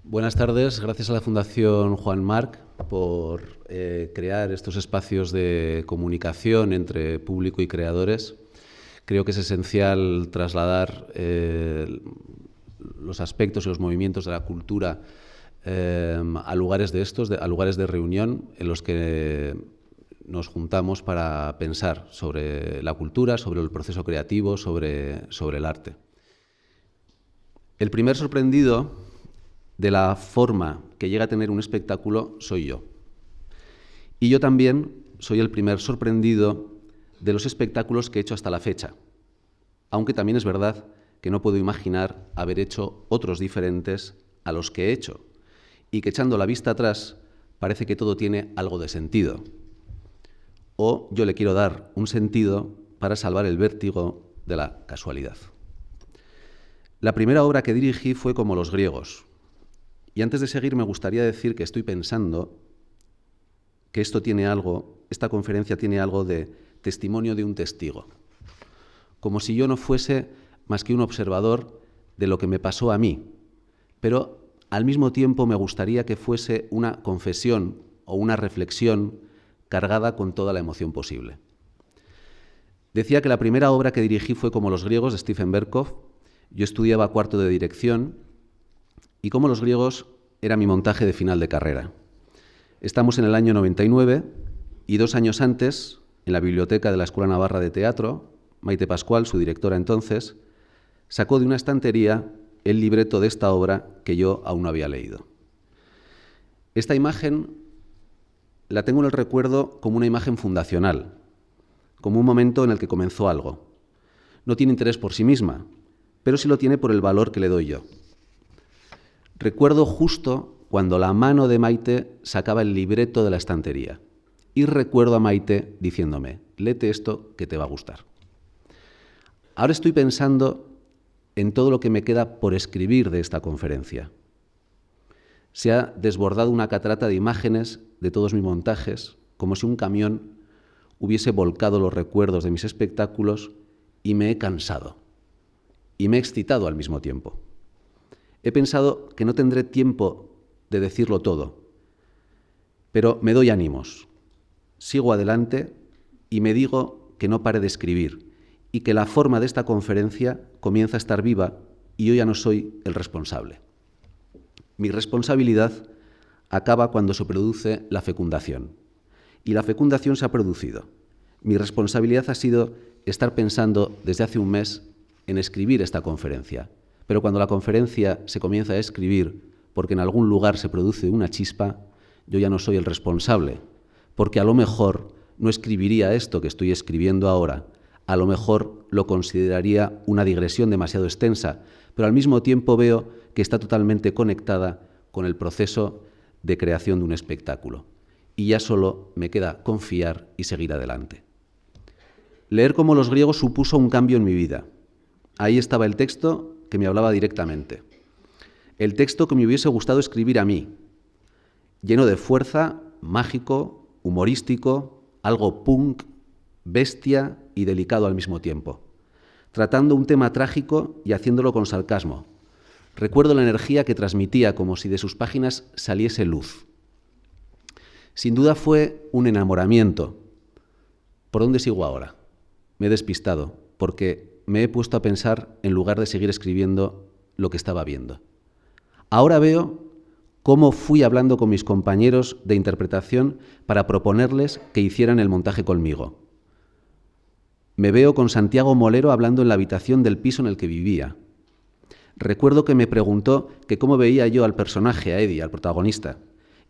Buenas tardes. Gracias a la Fundación Juan Marc por crear estos espacios de comunicación entre público y creadores. Creo que es esencial trasladar los aspectos y los movimientos de la cultura a lugares a lugares de reunión en los que nos juntamos para pensar sobre la cultura, sobre el proceso creativo, sobre el arte. El primer sorprendido de la forma que llega a tener un espectáculo soy yo. Y yo también soy el primer sorprendido de los espectáculos que he hecho hasta la fecha, aunque también es verdad que no puedo imaginar haber hecho otros diferentes a los que he hecho, y que echando la vista atrás parece que todo tiene algo de sentido. O yo le quiero dar un sentido para salvar el vértigo de la casualidad. La primera obra que dirigí fue Como los griegos. Y antes de seguir me gustaría decir que estoy pensando que esta conferencia tiene algo de testimonio de un testigo, como si yo no fuese más que un observador de lo que me pasó a mí, pero al mismo tiempo me gustaría que fuese una confesión o una reflexión cargada con toda la emoción posible. Decía que la primera obra que dirigí fue Como los griegos, de Stephen Berkoff. Yo estudiaba cuarto de dirección y Como los griegos era mi montaje de final de carrera. Estamos en el año 99 y 2 años antes, en la biblioteca de la Escuela Navarra de Teatro, Maite Pascual, su directora entonces, sacó de una estantería el libreto de esta obra que yo aún no había leído. Esta imagen la tengo en el recuerdo como una imagen fundacional, como un momento en el que comenzó algo. No tiene interés por sí misma, pero sí lo tiene por el valor que le doy yo. Recuerdo justo cuando la mano de Maite sacaba el libreto de la estantería y recuerdo a Maite diciéndome: léete esto que te va a gustar. Ahora estoy pensando en todo lo que me queda por escribir de esta conferencia. Se ha desbordado una catarata de imágenes de todos mis montajes, como si un camión hubiese volcado los recuerdos de mis espectáculos, y me he cansado y me he excitado al mismo tiempo. He pensado que no tendré tiempo de decirlo todo, pero me doy ánimos, sigo adelante y me digo que no pare de escribir y que la forma de esta conferencia comienza a estar viva y yo ya no soy el responsable. Mi responsabilidad acaba cuando se produce la fecundación, y la fecundación se ha producido. Mi responsabilidad ha sido estar pensando desde hace un mes en escribir esta conferencia. Pero cuando la conferencia se comienza a escribir porque en algún lugar se produce una chispa, yo ya no soy el responsable, porque a lo mejor no escribiría esto que estoy escribiendo ahora, a lo mejor lo consideraría una digresión demasiado extensa, pero al mismo tiempo veo que está totalmente conectada con el proceso de creación de un espectáculo. Y ya solo me queda confiar y seguir adelante. Leer Como los griegos supuso un cambio en mi vida. Ahí estaba el texto que me hablaba directamente. El texto que me hubiese gustado escribir a mí, lleno de fuerza, mágico, humorístico, algo punk, bestia y delicado al mismo tiempo, tratando un tema trágico y haciéndolo con sarcasmo. Recuerdo la energía que transmitía, como si de sus páginas saliese luz. Sin duda fue un enamoramiento. ¿Por dónde sigo ahora? Me he despistado, porque me he puesto a pensar en lugar de seguir escribiendo lo que estaba viendo. Ahora veo cómo fui hablando con mis compañeros de interpretación para proponerles que hicieran el montaje conmigo. Me veo con Santiago Molero hablando en la habitación del piso en el que vivía. Recuerdo que me preguntó que cómo veía yo al personaje, a Eddie, al protagonista,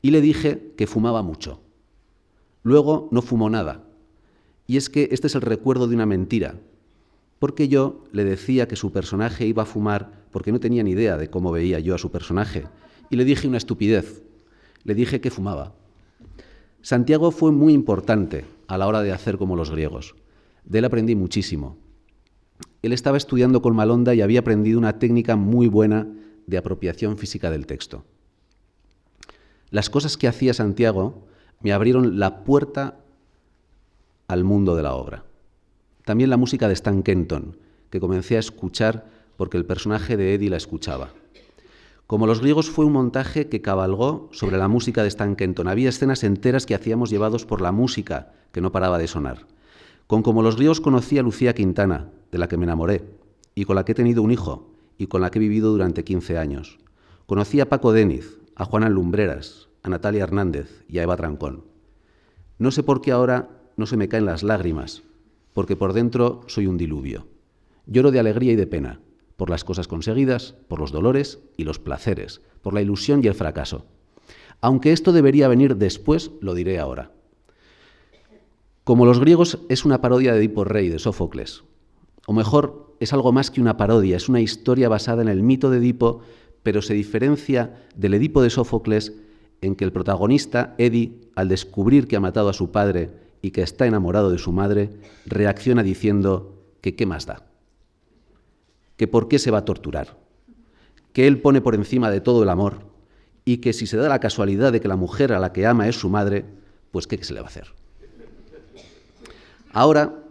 y le dije que fumaba mucho. Luego no fumó nada. Y es que este es el recuerdo de una mentira, porque yo le decía que su personaje iba a fumar porque no tenía ni idea de cómo veía yo a su personaje, y le dije una estupidez, le dije que fumaba. Santiago fue muy importante a la hora de hacer Como los griegos. De él aprendí muchísimo. Él estaba estudiando con Malonda y había aprendido una técnica muy buena de apropiación física del texto. Las cosas que hacía Santiago me abrieron la puerta al mundo de la obra. También la música de Stan Kenton, que comencé a escuchar porque el personaje de Eddie la escuchaba. Como los griegos fue un montaje que cabalgó sobre la música de Stan Kenton. Había escenas enteras que hacíamos llevados por la música que no paraba de sonar. Con Como los griegos conocí a Lucía Quintana, de la que me enamoré, y con la que he tenido un hijo, y con la que he vivido durante 15 años. Conocí a Paco Déniz, a Juana Lumbreras, a Natalia Hernández y a Eva Trancón. No sé por qué ahora no se me caen las lágrimas, porque por dentro soy un diluvio. Lloro de alegría y de pena, por las cosas conseguidas, por los dolores y los placeres, por la ilusión y el fracaso. Aunque esto debería venir después, lo diré ahora. Como los griegos es una parodia de Edipo Rey, de Sófocles. O mejor, es algo más que una parodia, es una historia basada en el mito de Edipo, pero se diferencia del Edipo de Sófocles en que el protagonista, Edi, al descubrir que ha matado a su padre y que está enamorado de su madre, reacciona diciendo que qué más da, que por qué se va a torturar, que él pone por encima de todo el amor y que si se da la casualidad de que la mujer a la que ama es su madre, pues qué se le va a hacer. Ahora,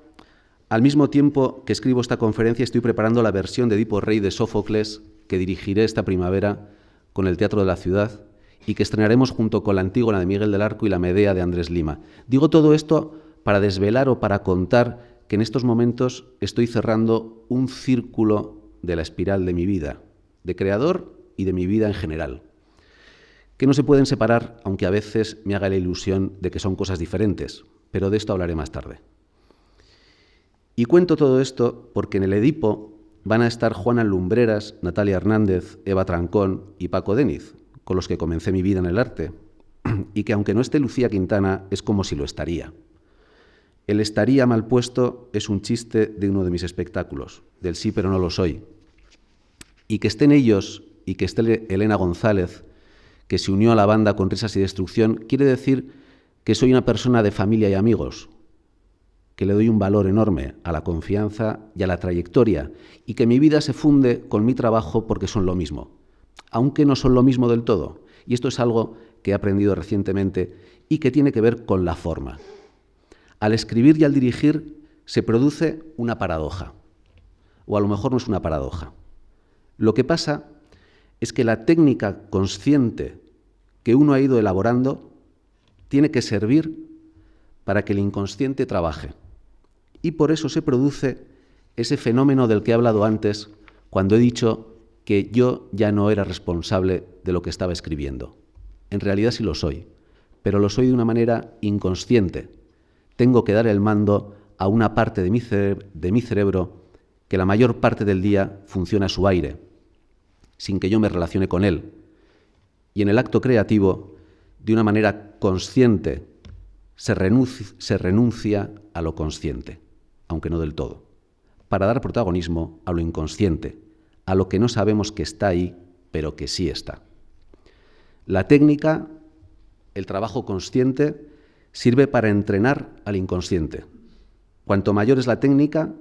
al mismo tiempo que escribo esta conferencia, estoy preparando la versión de Edipo Rey de Sófocles que dirigiré esta primavera con el Teatro de la Ciudad y que estrenaremos junto con la Antígona de Miguel del Arco y la Medea de Andrés Lima. Digo todo esto para desvelar o para contar que en estos momentos estoy cerrando un círculo de la espiral de mi vida, de creador y de mi vida en general, que no se pueden separar, aunque a veces me haga la ilusión de que son cosas diferentes, pero de esto hablaré más tarde. Y cuento todo esto porque en el Edipo van a estar Juana Lumbreras, Natalia Hernández, Eva Trancón y Paco Déniz, con los que comencé mi vida en el arte, y que aunque no esté Lucía Quintana, es como si lo estaría. El estaría mal puesto es un chiste de uno de mis espectáculos, del sí pero no lo soy. Y que estén ellos y que esté Elena González, que se unió a la banda con Risas y Destrucción, quiere decir que soy una persona de familia y amigos, que le doy un valor enorme a la confianza y a la trayectoria, y que mi vida se funde con mi trabajo porque son lo mismo, aunque no son lo mismo del todo. Y esto es algo que he aprendido recientemente y que tiene que ver con la forma. Al escribir y al dirigir se produce una paradoja, o a lo mejor no es una paradoja. Lo que pasa es que la técnica consciente que uno ha ido elaborando tiene que servir para que el inconsciente trabaje. Y por eso se produce ese fenómeno del que he hablado antes, cuando he dicho que yo ya no era responsable de lo que estaba escribiendo. En realidad sí lo soy, pero lo soy de una manera inconsciente. Tengo que dar el mando a una parte de mi cerebro que la mayor parte del día funciona a su aire, sin que yo me relacione con él. Y en el acto creativo, de una manera consciente, se renuncia a lo consciente, aunque no del todo, para dar protagonismo a lo inconsciente, a lo que no sabemos que está ahí, pero que sí está. La técnica, el trabajo consciente, sirve para entrenar al inconsciente. Cuanto mayor es la técnica,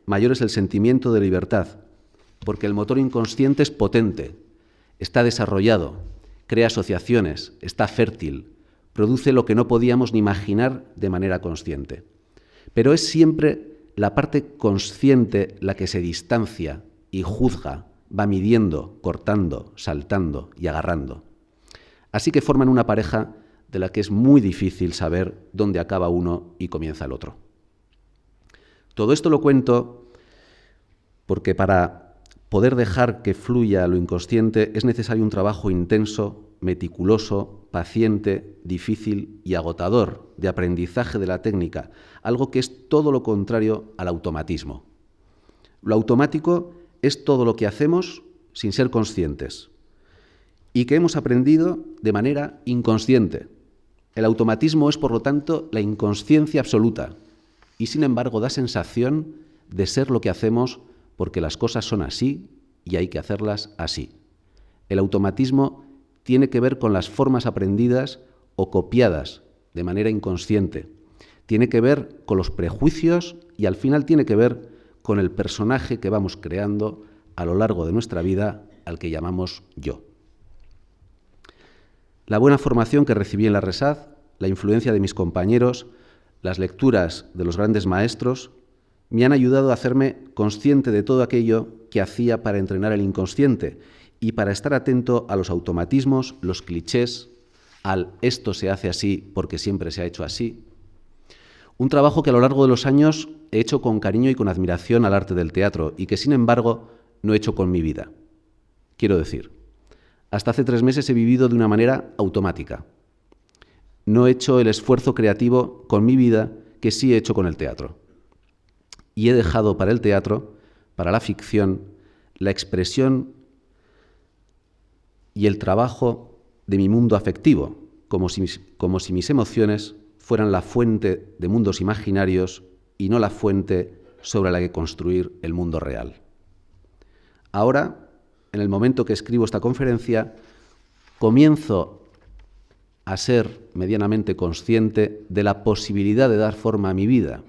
mayor es el sentimiento de libertad, porque el motor inconsciente es potente, está desarrollado, crea asociaciones, está fértil, produce lo que no podíamos ni imaginar de manera consciente. Pero es siempre la parte consciente la que se distancia y juzga, va midiendo, cortando, saltando y agarrando. Así que forman una pareja de la que es muy difícil saber dónde acaba uno y comienza el otro. Todo esto lo cuento porque para poder dejar que fluya lo inconsciente es necesario un trabajo intenso, meticuloso, paciente, difícil y agotador de aprendizaje de la técnica, algo que es todo lo contrario al automatismo. Lo automático es todo lo que hacemos sin ser conscientes y que hemos aprendido de manera inconsciente. El automatismo es, por lo tanto, la inconsciencia absoluta y, sin embargo, da sensación de ser lo que hacemos porque las cosas son así y hay que hacerlas así. El automatismo tiene que ver con las formas aprendidas o copiadas de manera inconsciente. Tiene que ver con los prejuicios y al final tiene que ver con el personaje que vamos creando a lo largo de nuestra vida, al que llamamos yo. La buena formación que recibí en la RESAD, la influencia de mis compañeros, las lecturas de los grandes maestros, me han ayudado a hacerme consciente de todo aquello que hacía para entrenar el inconsciente y para estar atento a los automatismos, los clichés, al esto se hace así porque siempre se ha hecho así. Un trabajo que a lo largo de los años he hecho con cariño y con admiración al arte del teatro y que, sin embargo, no he hecho con mi vida. Quiero decir, hasta hace 3 meses he vivido de una manera automática. No he hecho el esfuerzo creativo con mi vida que sí he hecho con el teatro. Y he dejado para el teatro, para la ficción, la expresión y el trabajo de mi mundo afectivo, como si mis emociones fueran la fuente de mundos imaginarios y no la fuente sobre la que construir el mundo real. Ahora, en el momento que escribo esta conferencia, comienzo a ser medianamente consciente de la posibilidad de dar forma a mi vida,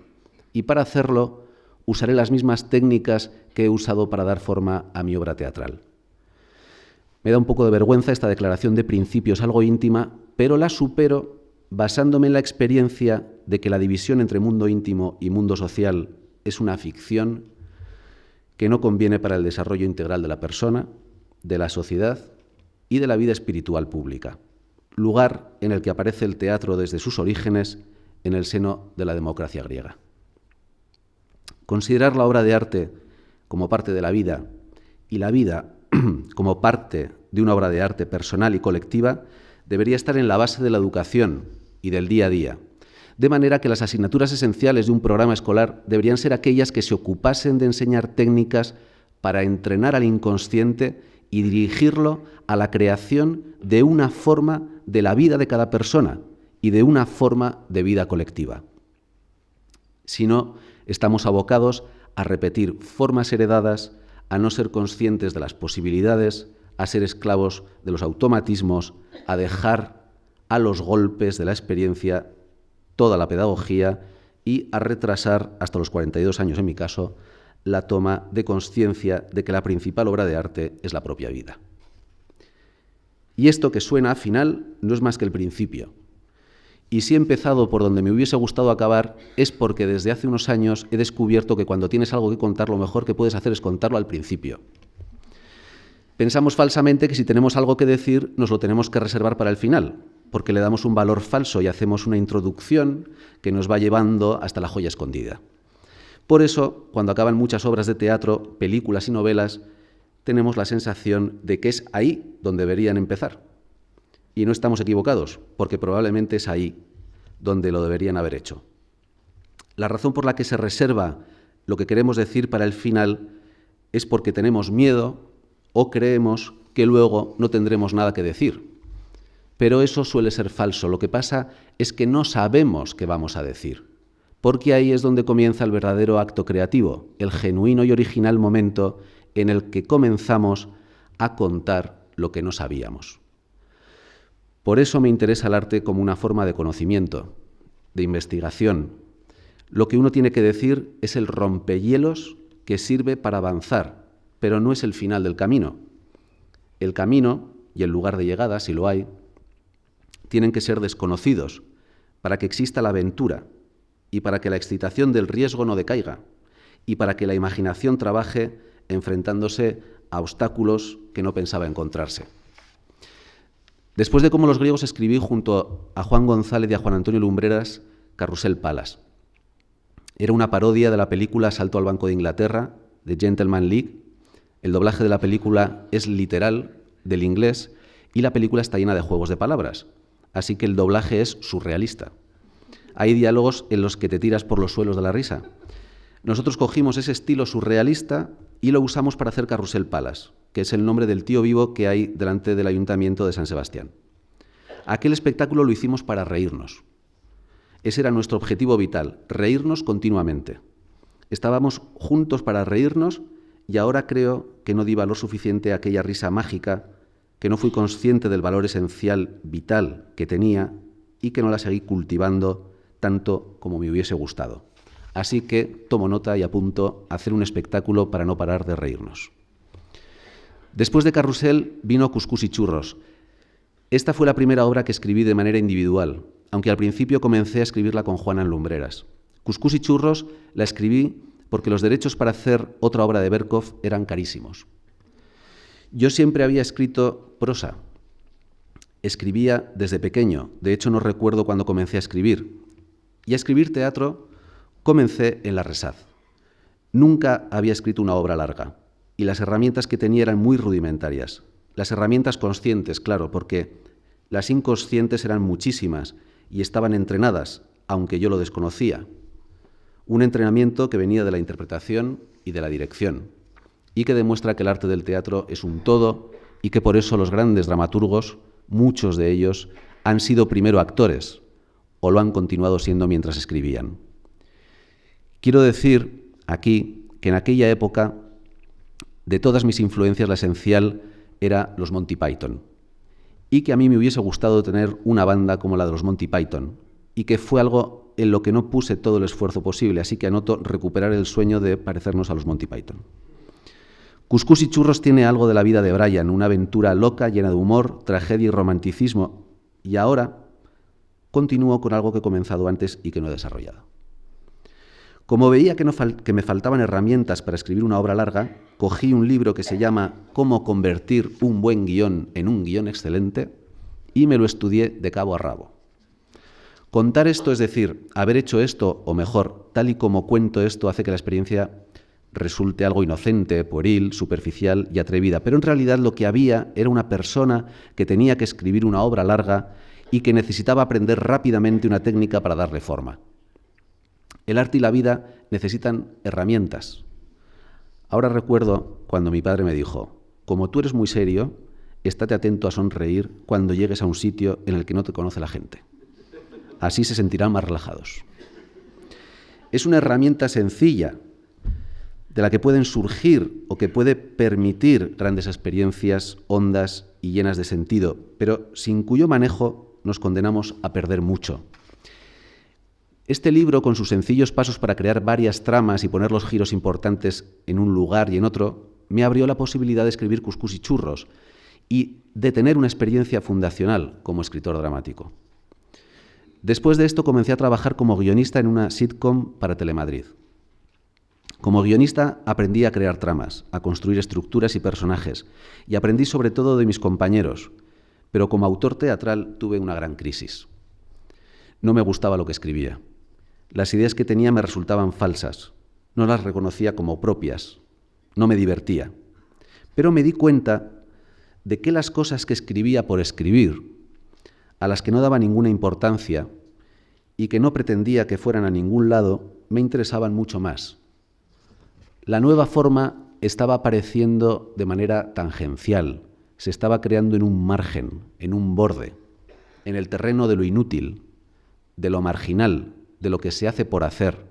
y para hacerlo usaré las mismas técnicas que he usado para dar forma a mi obra teatral. Me da un poco de vergüenza esta declaración de principios algo íntima, pero la supero basándome en la experiencia de que la división entre mundo íntimo y mundo social es una ficción que no conviene para el desarrollo integral de la persona, de la sociedad y de la vida espiritual pública, lugar en el que aparece el teatro desde sus orígenes en el seno de la democracia griega. Considerar la obra de arte como parte de la vida y la vida como parte de una obra de arte personal y colectiva debería estar en la base de la educación y del día a día, de manera que las asignaturas esenciales de un programa escolar deberían ser aquellas que se ocupasen de enseñar técnicas para entrenar al inconsciente y dirigirlo a la creación de una forma de la vida de cada persona y de una forma de vida colectiva. Si no, estamos abocados a repetir formas heredadas, a no ser conscientes de las posibilidades, a ser esclavos de los automatismos, a dejar a los golpes de la experiencia toda la pedagogía y a retrasar, hasta los 42 años en mi caso, la toma de conciencia de que la principal obra de arte es la propia vida. Y esto que suena final no es más que el principio. Y si he empezado por donde me hubiese gustado acabar es porque desde hace unos años he descubierto que cuando tienes algo que contar, lo mejor que puedes hacer es contarlo al principio. Pensamos falsamente que si tenemos algo que decir, nos lo tenemos que reservar para el final, porque le damos un valor falso y hacemos una introducción que nos va llevando hasta la joya escondida. Por eso, cuando acaban muchas obras de teatro, películas y novelas, tenemos la sensación de que es ahí donde deberían empezar. Y no estamos equivocados, porque probablemente es ahí donde lo deberían haber hecho. La razón por la que se reserva lo que queremos decir para el final es porque tenemos miedo o creemos que luego no tendremos nada que decir. Pero eso suele ser falso. Lo que pasa es que no sabemos qué vamos a decir, porque ahí es donde comienza el verdadero acto creativo, el genuino y original momento en el que comenzamos a contar lo que no sabíamos. Por eso me interesa el arte como una forma de conocimiento, de investigación. Lo que uno tiene que decir es el rompehielos que sirve para avanzar, pero no es el final del camino. El camino y el lugar de llegada, si lo hay, tienen que ser desconocidos para que exista la aventura y para que la excitación del riesgo no decaiga y para que la imaginación trabaje enfrentándose a obstáculos que no pensaba encontrarse. Después de Cómo los griegos escribí junto a Juan González y a Juan Antonio Lumbreras Carrusel Palace. Era una parodia de la película Asalto al Banco de Inglaterra, de Gentleman League. El doblaje de la película es literal del inglés y la película está llena de juegos de palabras, así que el doblaje es surrealista. Hay diálogos en los que te tiras por los suelos de la risa. Nosotros cogimos ese estilo surrealista y lo usamos para hacer Carrusel Palace, que es el nombre del tío vivo que hay delante del Ayuntamiento de San Sebastián. Aquel espectáculo lo hicimos para reírnos. Ese era nuestro objetivo vital, reírnos continuamente. Estábamos juntos para reírnos y ahora creo que no di valor suficiente a aquella risa mágica, que no fui consciente del valor esencial, vital que tenía y que no la seguí cultivando tanto como me hubiese gustado. Así que tomo nota y apunto a hacer un espectáculo para no parar de reírnos. Después de Carrusel vino Cuscús y Churros. Esta fue la primera obra que escribí de manera individual, aunque al principio comencé a escribirla con Juana en Lumbreras. Cuscús y Churros la escribí porque los derechos para hacer otra obra de Berkov eran carísimos. Yo siempre había escrito prosa. Escribía desde pequeño, de hecho no recuerdo cuándo comencé a escribir. Y a escribir teatro comencé en la Resaz. Nunca había escrito una obra larga y las herramientas que tenía eran muy rudimentarias. Las herramientas conscientes, claro, porque las inconscientes eran muchísimas y estaban entrenadas, aunque yo lo desconocía. Un entrenamiento que venía de la interpretación y de la dirección y que demuestra que el arte del teatro es un todo y que por eso los grandes dramaturgos, muchos de ellos, han sido primero actores o lo han continuado siendo mientras escribían. Quiero decir aquí que en aquella época, de todas mis influencias, la esencial era los Monty Python y que a mí me hubiese gustado tener una banda como la de los Monty Python y que fue algo en lo que no puse todo el esfuerzo posible, así que anoto recuperar el sueño de parecernos a los Monty Python. Cuscús y Churros tiene algo de la vida de Brian, una aventura loca, llena de humor, tragedia y romanticismo, y ahora continúo con algo que he comenzado antes y que no he desarrollado. Como veía que me faltaban herramientas para escribir una obra larga, cogí un libro que se llama Cómo convertir un buen guión en un guión excelente y me lo estudié de cabo a rabo. Contar esto, es decir, haber hecho esto, o mejor, tal y como cuento esto, hace que la experiencia resulte algo inocente, pueril, superficial y atrevida, pero en realidad lo que había era una persona que tenía que escribir una obra larga y que necesitaba aprender rápidamente una técnica para darle forma. El arte y la vida necesitan herramientas. Ahora recuerdo cuando mi padre me dijo, como tú eres muy serio, estate atento a sonreír cuando llegues a un sitio en el que no te conoce la gente. Así se sentirán más relajados. Es una herramienta sencilla de la que pueden surgir o que puede permitir grandes experiencias hondas y llenas de sentido, pero sin cuyo manejo nos condenamos a perder mucho. Este libro, con sus sencillos pasos para crear varias tramas y poner los giros importantes en un lugar y en otro, me abrió la posibilidad de escribir Cuscús y Churros y de tener una experiencia fundacional como escritor dramático. Después de esto comencé a trabajar como guionista en una sitcom para Telemadrid. Como guionista aprendí a crear tramas, a construir estructuras y personajes, y aprendí sobre todo de mis compañeros, pero como autor teatral tuve una gran crisis. No me gustaba lo que escribía. Las ideas que tenía me resultaban falsas, no las reconocía como propias, no me divertía. Pero me di cuenta de que las cosas que escribía por escribir, a las que no daba ninguna importancia y que no pretendía que fueran a ningún lado, me interesaban mucho más. La nueva forma estaba apareciendo de manera tangencial, se estaba creando en un margen, en un borde, en el terreno de lo inútil, de lo marginal, de lo que se hace por hacer,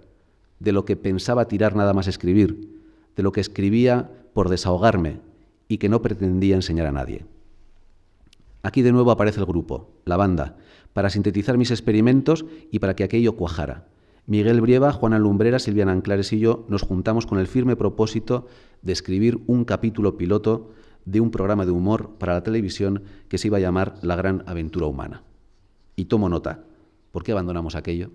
de lo que pensaba tirar nada más escribir, de lo que escribía por desahogarme y que no pretendía enseñar a nadie. Aquí de nuevo aparece el grupo, la banda, para sintetizar mis experimentos y para que aquello cuajara. Miguel Brieva, Juana Lumbrera, Silviana Anclares y yo nos juntamos con el firme propósito de escribir un capítulo piloto de un programa de humor para la televisión que se iba a llamar La Gran Aventura Humana. Y tomo nota, ¿por qué abandonamos aquello?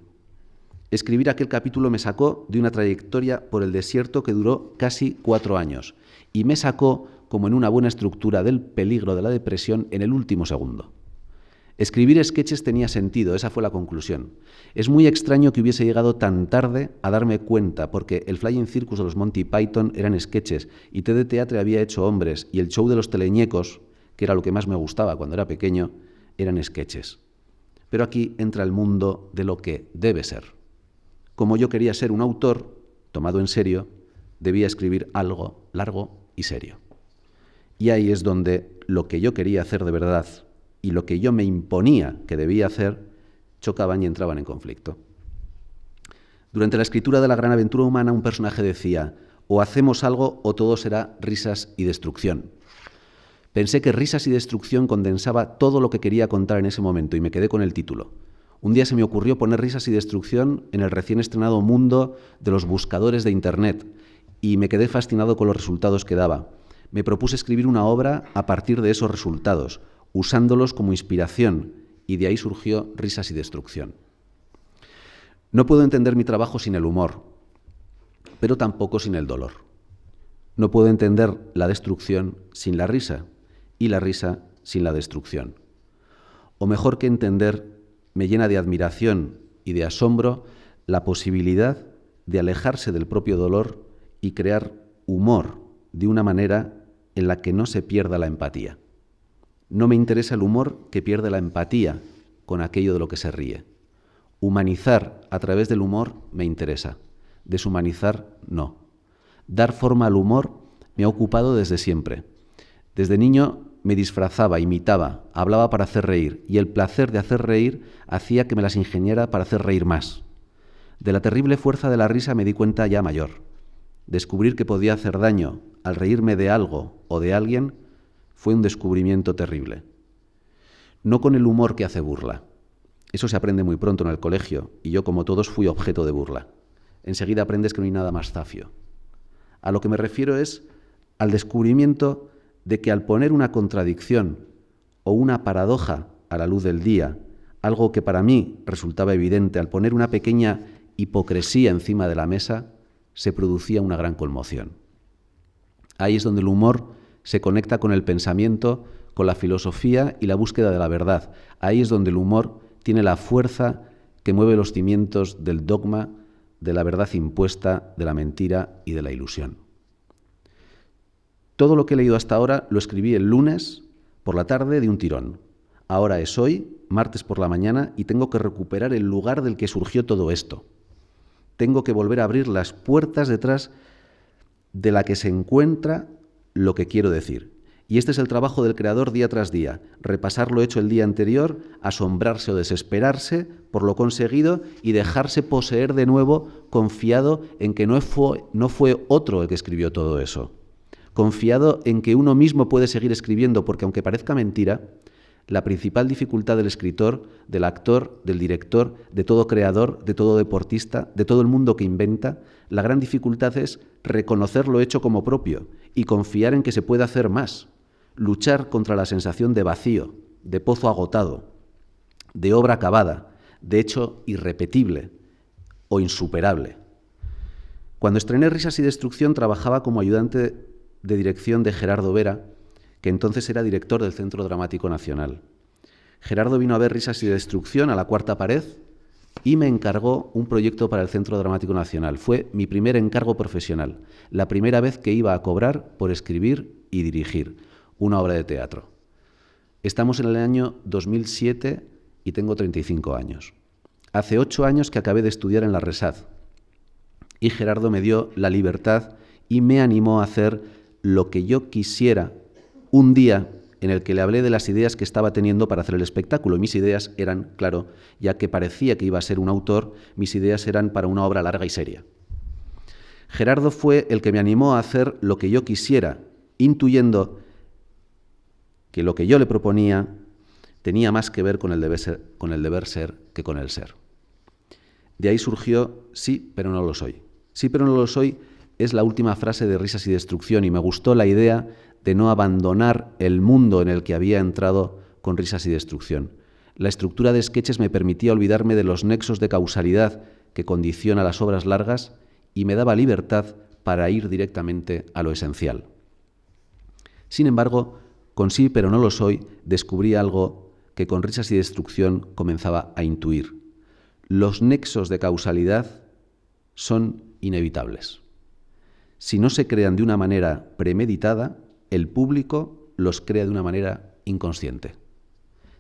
Escribir aquel capítulo me sacó de una trayectoria por el desierto que duró casi 4 años y me sacó, como en una buena estructura, del peligro de la depresión en el último segundo. Escribir sketches tenía sentido, esa fue la conclusión. Es muy extraño que hubiese llegado tan tarde a darme cuenta, porque el Flying Circus de los Monty Python eran sketches y TD Teatre había hecho hombres y el show de los teleñecos, que era lo que más me gustaba cuando era pequeño, eran sketches. Pero aquí entra el mundo de lo que debe ser. Como yo quería ser un autor, tomado en serio, debía escribir algo largo y serio. Y ahí es donde lo que yo quería hacer de verdad y lo que yo me imponía que debía hacer chocaban y entraban en conflicto. Durante la escritura de La Gran Aventura Humana, un personaje decía: o hacemos algo o todo será risas y destrucción. Pensé que risas y destrucción condensaba todo lo que quería contar en ese momento y me quedé con el título. Un día se me ocurrió poner risas y destrucción en el recién estrenado mundo de los buscadores de Internet y me quedé fascinado con los resultados que daba. Me propuse escribir una obra a partir de esos resultados, usándolos como inspiración, y de ahí surgió Risas y Destrucción. No puedo entender mi trabajo sin el humor, pero tampoco sin el dolor. No puedo entender la destrucción sin la risa y la risa sin la destrucción. O mejor que entender, me llena de admiración y de asombro la posibilidad de alejarse del propio dolor y crear humor de una manera en la que no se pierda la empatía. No me interesa el humor que pierde la empatía con aquello de lo que se ríe. Humanizar a través del humor me interesa, deshumanizar no. Dar forma al humor me ha ocupado desde siempre. Desde niño me disfrazaba, imitaba, hablaba para hacer reír, y el placer de hacer reír hacía que me las ingeniara para hacer reír más. De la terrible fuerza de la risa me di cuenta ya mayor. Descubrir que podía hacer daño al reírme de algo o de alguien fue un descubrimiento terrible. No con el humor que hace burla. Eso se aprende muy pronto en el colegio, y yo, como todos, fui objeto de burla. Enseguida aprendes que no hay nada más zafio. A lo que me refiero es al descubrimiento de que al poner una contradicción o una paradoja a la luz del día, algo que para mí resultaba evidente, al poner una pequeña hipocresía encima de la mesa, se producía una gran conmoción. Ahí es donde el humor se conecta con el pensamiento, con la filosofía y la búsqueda de la verdad. Ahí es donde el humor tiene la fuerza que mueve los cimientos del dogma, de la verdad impuesta, de la mentira y de la ilusión. Todo lo que he leído hasta ahora lo escribí el lunes por la tarde de un tirón. Ahora es hoy, martes por la mañana, y tengo que recuperar el lugar del que surgió todo esto. Tengo que volver a abrir las puertas detrás de la que se encuentra lo que quiero decir. Y este es el trabajo del creador día tras día, repasar lo hecho el día anterior, asombrarse o desesperarse por lo conseguido y dejarse poseer de nuevo, confiado en que no fue otro el que escribió todo eso. Confiado en que uno mismo puede seguir escribiendo, porque aunque parezca mentira, la principal dificultad del escritor, del actor, del director, de todo creador, de todo deportista, de todo el mundo que inventa, la gran dificultad es reconocer lo hecho como propio y confiar en que se puede hacer más. Luchar contra la sensación de vacío, de pozo agotado, de obra acabada, de hecho irrepetible o insuperable. Cuando estrené Risas y Destrucción trabajaba como ayudante de dirección de Gerardo Vera, que entonces era director del Centro Dramático Nacional. Gerardo vino a ver Risas y Destrucción a la Cuarta Pared y me encargó un proyecto para el Centro Dramático Nacional. Fue mi primer encargo profesional, la primera vez que iba a cobrar por escribir y dirigir una obra de teatro. Estamos en el año 2007 y tengo 35 años. Hace 8 años que acabé de estudiar en la RESAD y Gerardo me dio la libertad y me animó a hacer lo que yo quisiera un día en el que le hablé de las ideas que estaba teniendo para hacer el espectáculo. Mis ideas eran, claro, ya que parecía que iba a ser un autor, mis ideas eran para una obra larga y seria. Gerardo fue el que me animó a hacer lo que yo quisiera, intuyendo que lo que yo le proponía tenía más que ver con el deber ser que con el ser. De ahí surgió Sí, pero no lo soy. Sí, pero no lo soy es la última frase de Risas y Destrucción y me gustó la idea de no abandonar el mundo en el que había entrado con Risas y Destrucción. La estructura de sketches me permitía olvidarme de los nexos de causalidad que condiciona las obras largas y me daba libertad para ir directamente a lo esencial. Sin embargo, con Sí, pero no lo soy, descubrí algo que con Risas y Destrucción comenzaba a intuir. Los nexos de causalidad son inevitables. Si no se crean de una manera premeditada, el público los crea de una manera inconsciente.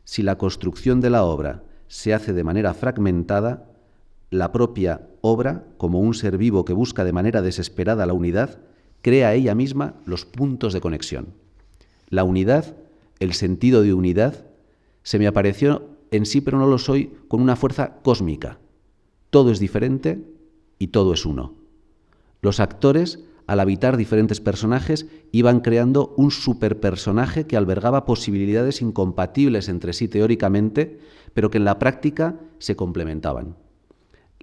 Si la construcción de la obra se hace de manera fragmentada, la propia obra, como un ser vivo que busca de manera desesperada la unidad, crea ella misma los puntos de conexión. La unidad, el sentido de unidad, se me apareció en Sí, pero no lo soy, con una fuerza cósmica. Todo es diferente y todo es uno. Los actores, al habitar diferentes personajes, iban creando un superpersonaje que albergaba posibilidades incompatibles entre sí teóricamente, pero que en la práctica se complementaban.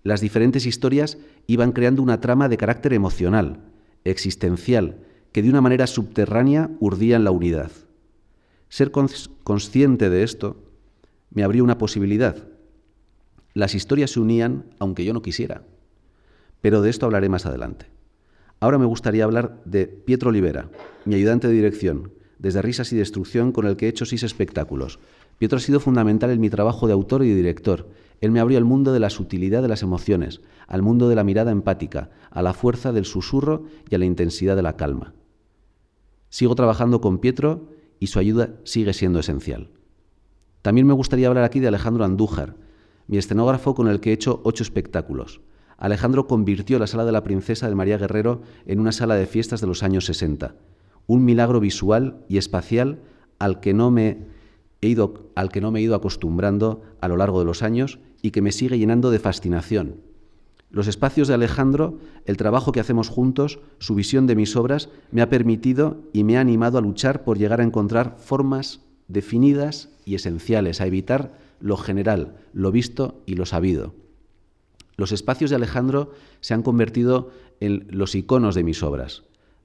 Las diferentes historias iban creando una trama de carácter emocional, existencial, que de una manera subterránea urdían la unidad. Ser consciente de esto me abrió una posibilidad. Las historias se unían aunque yo no quisiera, pero de esto hablaré más adelante. Ahora me gustaría hablar de Pietro Olivera, mi ayudante de dirección, desde Risas y Destrucción, con el que he hecho 6 espectáculos. Pietro ha sido fundamental en mi trabajo de autor y de director. Él me abrió al mundo de la sutilidad de las emociones, al mundo de la mirada empática, a la fuerza del susurro y a la intensidad de la calma. Sigo trabajando con Pietro y su ayuda sigue siendo esencial. También me gustaría hablar aquí de Alejandro Andújar, mi escenógrafo con el que he hecho 8 espectáculos. Alejandro convirtió la Sala de la Princesa de María Guerrero en una sala de fiestas de los años 60, un milagro visual y espacial al que no me he ido acostumbrando a lo largo de los años y que me sigue llenando de fascinación. Los espacios de Alejandro, el trabajo que hacemos juntos, su visión de mis obras, me ha permitido y me ha animado a luchar por llegar a encontrar formas definidas y esenciales, a evitar lo general, lo visto y lo sabido. Los espacios de Alejandro se han convertido en los iconos de mis obras.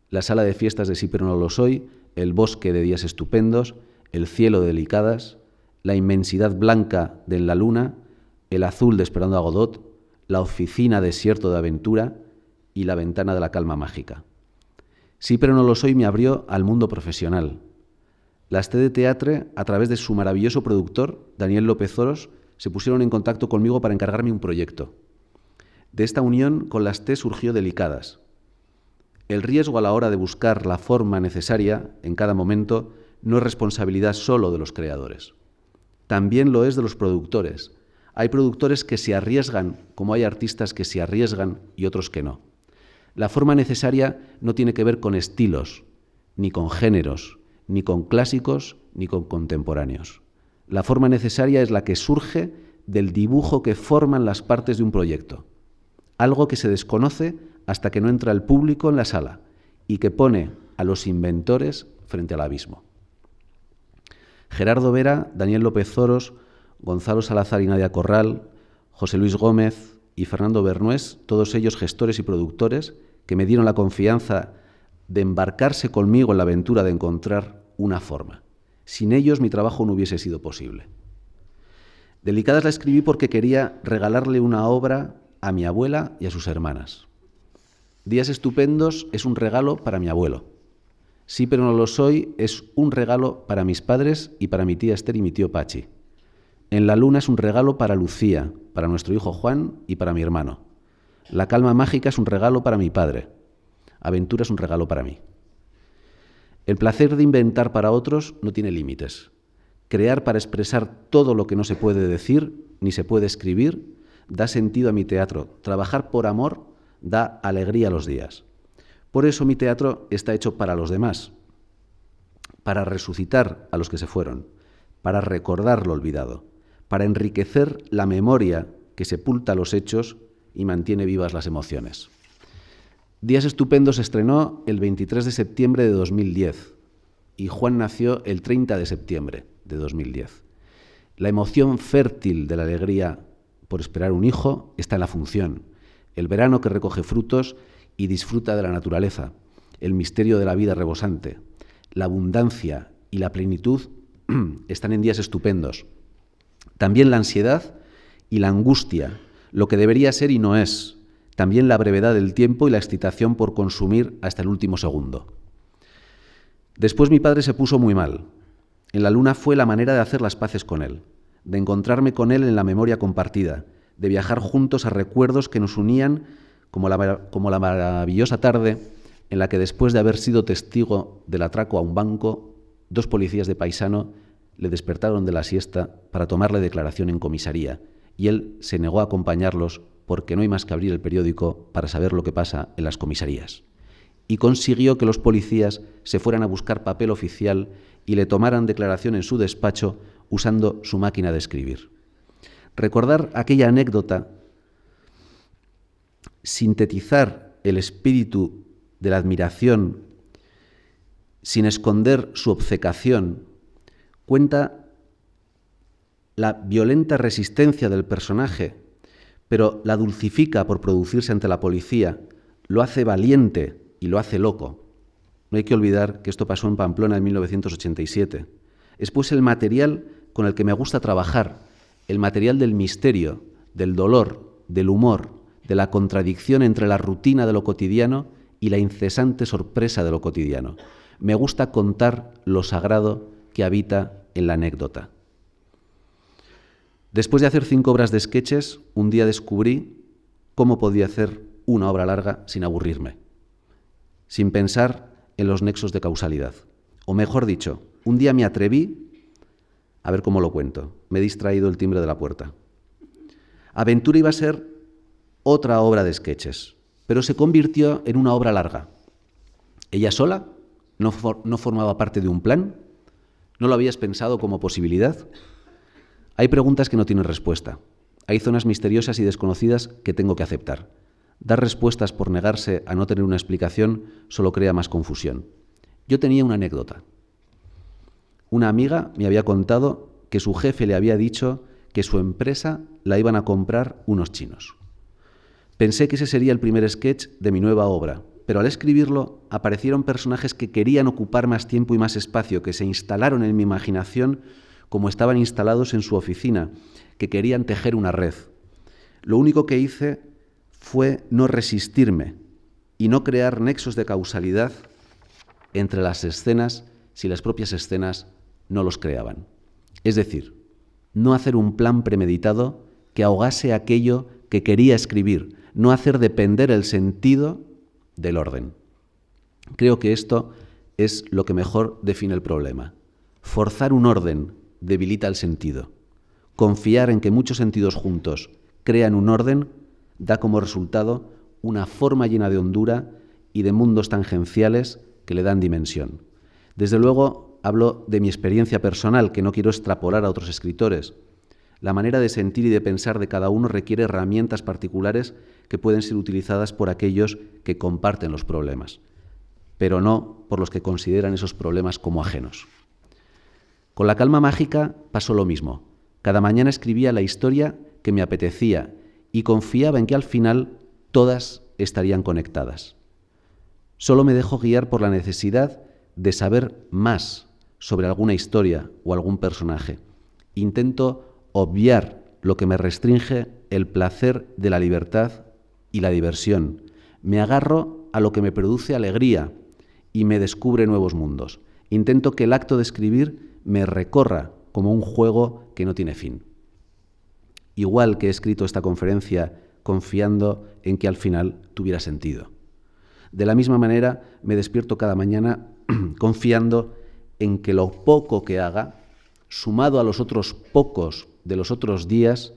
La sala de fiestas de Sí pero no lo soy, el bosque de Días estupendos, el cielo de Delicadas, la inmensidad blanca de En la luna, el azul de Esperando a Godot, la oficina desierto de aventura y la ventana de la calma mágica. Sí pero no lo soy me abrió al mundo profesional. Las TED Teatre, a través de su maravilloso productor, Daniel López Oros, se pusieron en contacto conmigo para encargarme un proyecto. De esta unión con las T surgió Delicadas. El riesgo a la hora de buscar la forma necesaria en cada momento no es responsabilidad solo de los creadores. También lo es de los productores. Hay productores que se arriesgan, como hay artistas que se arriesgan y otros que no. La forma necesaria no tiene que ver con estilos, ni con géneros, ni con clásicos, ni con contemporáneos. La forma necesaria es la que surge del dibujo que forman las partes de un proyecto. Algo que se desconoce hasta que no entra el público en la sala y que pone a los inventores frente al abismo. Gerardo Vera, Daniel López Oros, Gonzalo Salazar y Nadia Corral, José Luis Gómez y Fernando Bernués, todos ellos gestores y productores que me dieron la confianza de embarcarse conmigo en la aventura de encontrar una forma. Sin ellos mi trabajo no hubiese sido posible. Delicadas la escribí porque quería regalarle una obra a mi abuela y a sus hermanas. Días estupendos es un regalo para mi abuelo. Sí pero no lo soy es un regalo para mis padres y para mi tía Esther y mi tío Pachi. En la luna es un regalo para Lucía, para nuestro hijo Juan y para mi hermano. La calma mágica es un regalo para mi padre. Aventura es un regalo para mí. El placer de inventar para otros no tiene límites. Crear para expresar todo lo que no se puede decir ni se puede escribir da sentido a mi teatro. Trabajar por amor da alegría a los días. Por eso mi teatro está hecho para los demás, para resucitar a los que se fueron, para recordar lo olvidado, para enriquecer la memoria que sepulta los hechos y mantiene vivas las emociones. Días estupendos se estrenó el 23 de septiembre de 2010 y Juan nació el 30 de septiembre de 2010. La emoción fértil de la alegría por esperar un hijo está en la función, el verano que recoge frutos y disfruta de la naturaleza, el misterio de la vida rebosante, la abundancia y la plenitud están en Días estupendos. También la ansiedad y la angustia, lo que debería ser y no es, también la brevedad del tiempo y la excitación por consumir hasta el último segundo. Después mi padre se puso muy mal. En la luna fue la manera de hacer las paces con él, de encontrarme con él en la memoria compartida, de viajar juntos a recuerdos que nos unían como la maravillosa tarde en la que después de haber sido testigo del atraco a un banco, 2 policías de paisano le despertaron de la siesta para tomarle declaración en comisaría y él se negó a acompañarlos porque no hay más que abrir el periódico para saber lo que pasa en las comisarías. Y consiguió que los policías se fueran a buscar papel oficial y le tomaran declaración en su despacho usando su máquina de escribir. Recordar aquella anécdota, sintetizar el espíritu de la admiración sin esconder su obcecación, cuenta la violenta resistencia del personaje, pero la dulcifica por producirse ante la policía, lo hace valiente y lo hace loco. No hay que olvidar que esto pasó en Pamplona en 1987. Es pues el material con el que me gusta trabajar, el material del misterio, del dolor, del humor, de la contradicción entre la rutina de lo cotidiano y la incesante sorpresa de lo cotidiano. Me gusta contar lo sagrado que habita en la anécdota. Después de hacer 5 obras de sketches, un día descubrí cómo podía hacer una obra larga sin aburrirme, sin pensar en los nexos de causalidad. O mejor dicho, un día me atreví, a ver cómo lo cuento, me he distraído el timbre de la puerta. Aventura iba a ser otra obra de sketches, pero se convirtió en una obra larga. Ella sola no formaba parte de un plan, no lo habías pensado como posibilidad. Hay preguntas que no tienen respuesta. Hay zonas misteriosas y desconocidas que tengo que aceptar. Dar respuestas por negarse a no tener una explicación solo crea más confusión. Yo tenía una anécdota. Una amiga me había contado que su jefe le había dicho que su empresa la iban a comprar unos chinos. Pensé que ese sería el primer sketch de mi nueva obra, pero al escribirlo aparecieron personajes que querían ocupar más tiempo y más espacio, que se instalaron en mi imaginación como estaban instalados en su oficina, que querían tejer una red. Lo único que hice fue no resistirme y no crear nexos de causalidad entre las escenas si las propias escenas no los creaban. Es decir, no hacer un plan premeditado que ahogase aquello que quería escribir, no hacer depender el sentido del orden. Creo que esto es lo que mejor define el problema. Forzar un orden debilita el sentido. Confiar en que muchos sentidos juntos crean un orden da como resultado una forma llena de hondura y de mundos tangenciales que le dan dimensión. Desde luego, hablo de mi experiencia personal, que no quiero extrapolar a otros escritores. La manera de sentir y de pensar de cada uno requiere herramientas particulares que pueden ser utilizadas por aquellos que comparten los problemas, pero no por los que consideran esos problemas como ajenos. Con La calma mágica pasó lo mismo. Cada mañana escribía la historia que me apetecía y confiaba en que al final todas estarían conectadas. Solo me dejo guiar por la necesidad de saber más sobre alguna historia o algún personaje. Intento obviar lo que me restringe el placer de la libertad y la diversión. Me agarro a lo que me produce alegría y me descubre nuevos mundos. Intento que el acto de escribir me recorra como un juego que no tiene fin. Igual que he escrito esta conferencia confiando en que al final tuviera sentido. De la misma manera, me despierto cada mañana confiando en que lo poco que haga, sumado a los otros pocos de los otros días,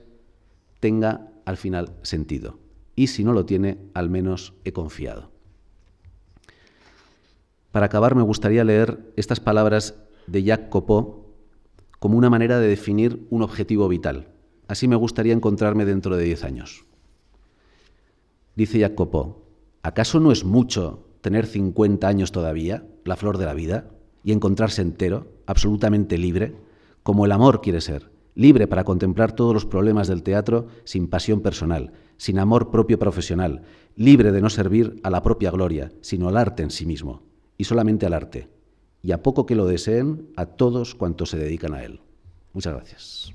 tenga al final sentido. Y si no lo tiene, al menos he confiado. Para acabar, me gustaría leer estas palabras de Jacques Copeau como una manera de definir un objetivo vital. Así me gustaría encontrarme dentro de 10 años. Dice Jacques Copeau: ¿acaso no es mucho tener 50 años todavía, la flor de la vida, y encontrarse entero, absolutamente libre, como el amor quiere ser, libre para contemplar todos los problemas del teatro sin pasión personal, sin amor propio profesional, libre de no servir a la propia gloria, sino al arte en sí mismo, y solamente al arte, y a poco que lo deseen, a todos cuantos se dedican a él? Muchas gracias.